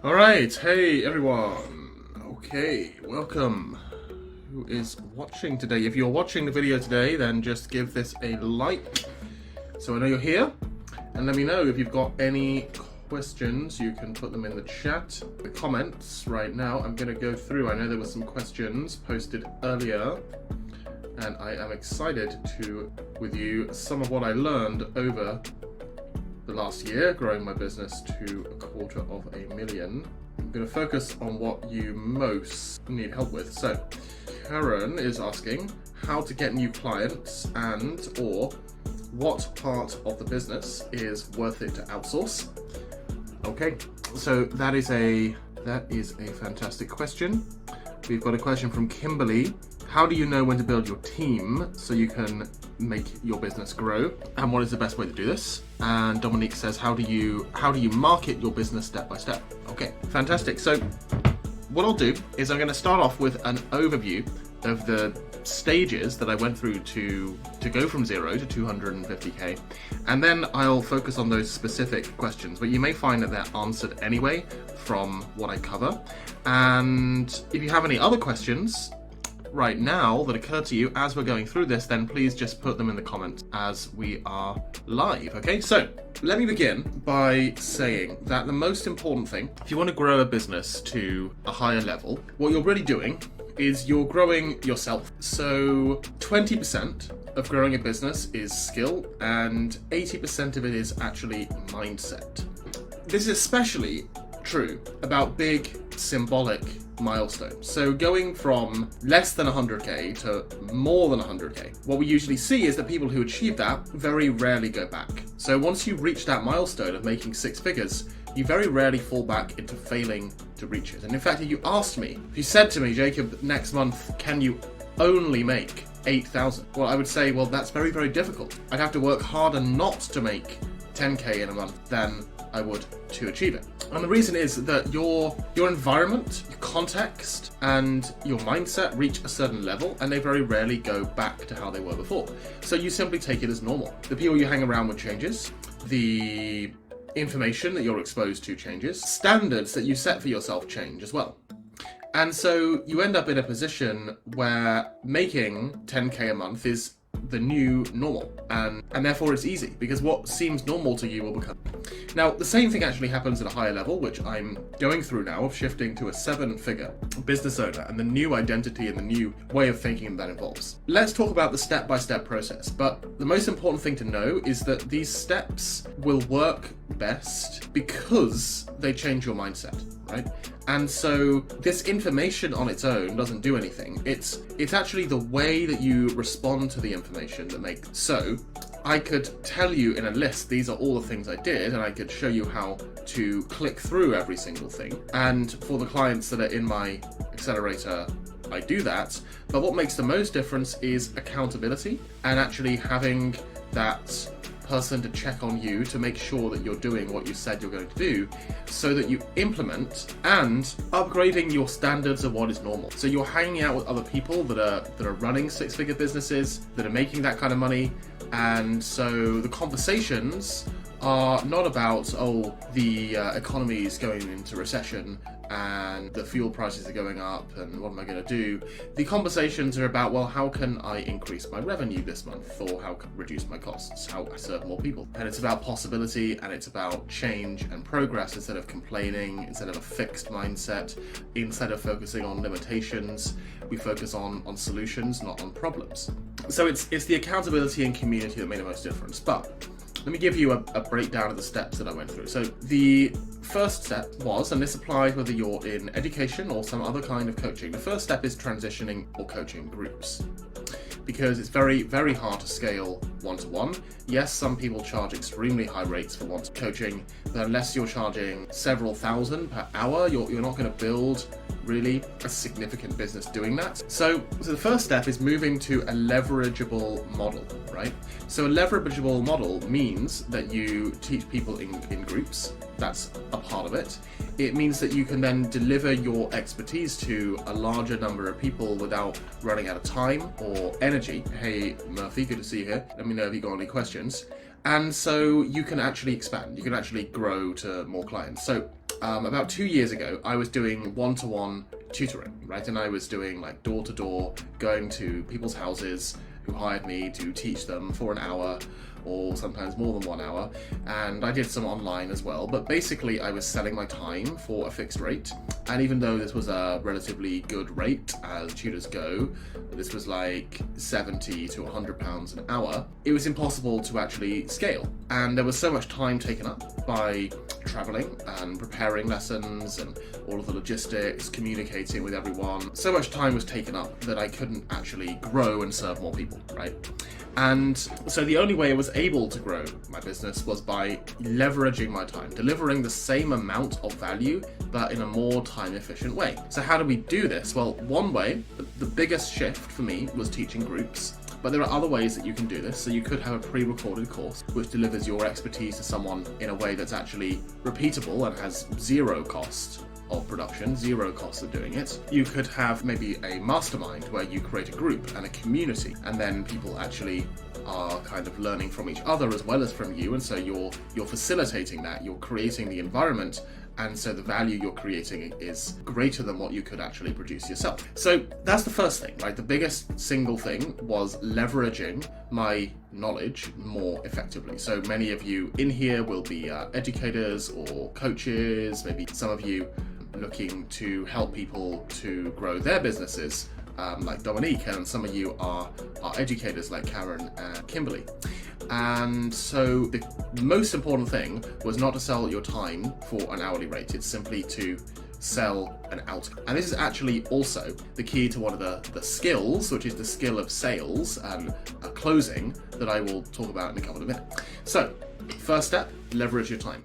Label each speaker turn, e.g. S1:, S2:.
S1: All right, hey everyone. Okay, welcome. Who is watching today? If you're watching the video today, then just give this a like so I know you're here, and let me know if you've got any questions. You can put them in the chat, the comments right now. I'm going to go through. I know there were some questions posted earlier, and I am excited to with you some of what I learned over the last year, growing my business to $250,000. I'm going to focus on what you most need help with. So, Karen is asking how to get new clients and or what part of the business is worth it to outsource. Okay, so that is a fantastic question. We've got a question from Kimberly. How do you know when to build your team so you can make your business grow? And what is the best way to do this? And Dominique says, how do you market your business step by step? Okay, fantastic. So what I'll do is I'm going to start off with an overview of the stages that I went through to go from 0 to 250K. And then I'll focus on those specific questions, but you may find that they're answered anyway from what I cover. And if you have any other questions right now that occur to you as we're going through this, then please just put them in the comments as we are live. Okay, so let me begin by saying that the most important thing, if you want to grow a business to a higher level, what you're really doing is you're growing yourself. So 20% of growing a business is skill and 80% of it is actually mindset. This is especially true about big symbolic milestones. So going from less than 100K to more than 100K, what we usually see is that people who achieve that very rarely go back. So once you reach that milestone of making 6 figures, you very rarely fall back into failing to reach it. And in fact, if you said to me, Jacob, next month, can you only make 8,000? Well, I would say, well, that's very, very difficult. I'd have to work harder not to make 10K in a month than I would to achieve it. And the reason is that your environment, your context, and your mindset reach a certain level, and they very rarely go back to how they were before. So you simply take it as normal. The people you hang around with changes, the information that you're exposed to changes, standards that you set for yourself change as well. And so you end up in a position where making 10K a month is the new normal, and therefore it's easy because what seems normal to you will become. Now, the same thing actually happens at a higher level, which I'm going through now, of shifting to a 7-figure business owner and the new identity and the new way of thinking that involves. Let's talk about the step-by-step process, but the most important thing to know is that these steps will work best because they change your mindset, right? And so this information on its own doesn't do anything. It's actually the way that you respond to the information that makes. So I could tell you in a list, these are all the things I did, and I could show you how to click through every single thing. And for the clients that are in my accelerator, I do that. But what makes the most difference is accountability and actually having that person to check on you to make sure that you're doing what you said you're going to do, so that you implement and upgrading your standards of what is normal. So you're hanging out with other people that are running 6-figure businesses, that are making that kind of money, and so the conversations are not about, the economy is going into recession and the fuel prices are going up and what am I going to do? The conversations are about, well, how can I increase my revenue this month, or how can I reduce my costs, how I serve more people? And it's about possibility, and it's about change and progress instead of complaining, instead of a fixed mindset, instead of focusing on limitations. We focus on solutions, not on problems. So it's the accountability and community that made the most difference. But let me give you a breakdown of the steps that I went through. So the first step was, and this applies whether you're in education or some other kind of coaching, the first step is transitioning or coaching groups. Because it's very, very hard to scale one-to-one. Yes, some people charge extremely high rates for one-to-one coaching, but unless you're charging several thousand per hour, you're not going to build really a significant business doing that. So the first step is moving to a leverageable model, right? So a leverageable model means that you teach people in groups. That's a part of it. It means that you can then deliver your expertise to a larger number of people without running out of time or energy. Hey, Murphy, good to see you here. Let me know if you got any questions. And so you can actually expand. You can actually grow to more clients. So about 2 years ago, I was doing one-to-one tutoring, right? And I was doing like door-to-door, going to people's houses who hired me to teach them for an hour, or sometimes more than 1 hour, and I did some online as well, but basically I was selling my time for a fixed rate. And even though this was a relatively good rate as tutors go, this was like 70 to 100 pounds an hour, it was impossible to actually scale. And there was so much time taken up by traveling and preparing lessons and all of the logistics, communicating with everyone. So much time was taken up that I couldn't actually grow and serve more people, right? And so the only way I was able to grow my business was by leveraging my time, delivering the same amount of value, but in a more time-efficient way. So how do we do this? Well, one way, the biggest shift for me was teaching groups. But there are other ways that you can do this. So you could have a pre-recorded course which delivers your expertise to someone in a way that's actually repeatable and has zero cost of production, zero cost of doing it. You could have maybe a mastermind where you create a group and a community, and then people actually are kind of learning from each other as well as from you, and so you're facilitating that, you're creating the environment, and so the value you're creating is greater than what you could actually produce yourself. So that's the first thing, right? The biggest single thing was leveraging my knowledge more effectively. So many of you in here will be educators or coaches, maybe some of you looking to help people to grow their businesses, like Dominique, and some of you are educators like Karen and Kimberly. And so the most important thing was not to sell your time for an hourly rate, it's simply to sell an outcome. And this is actually also the key to one of the skills, which is the skill of sales and closing, that I will talk about in a couple of minutes. So, first step, leverage your time.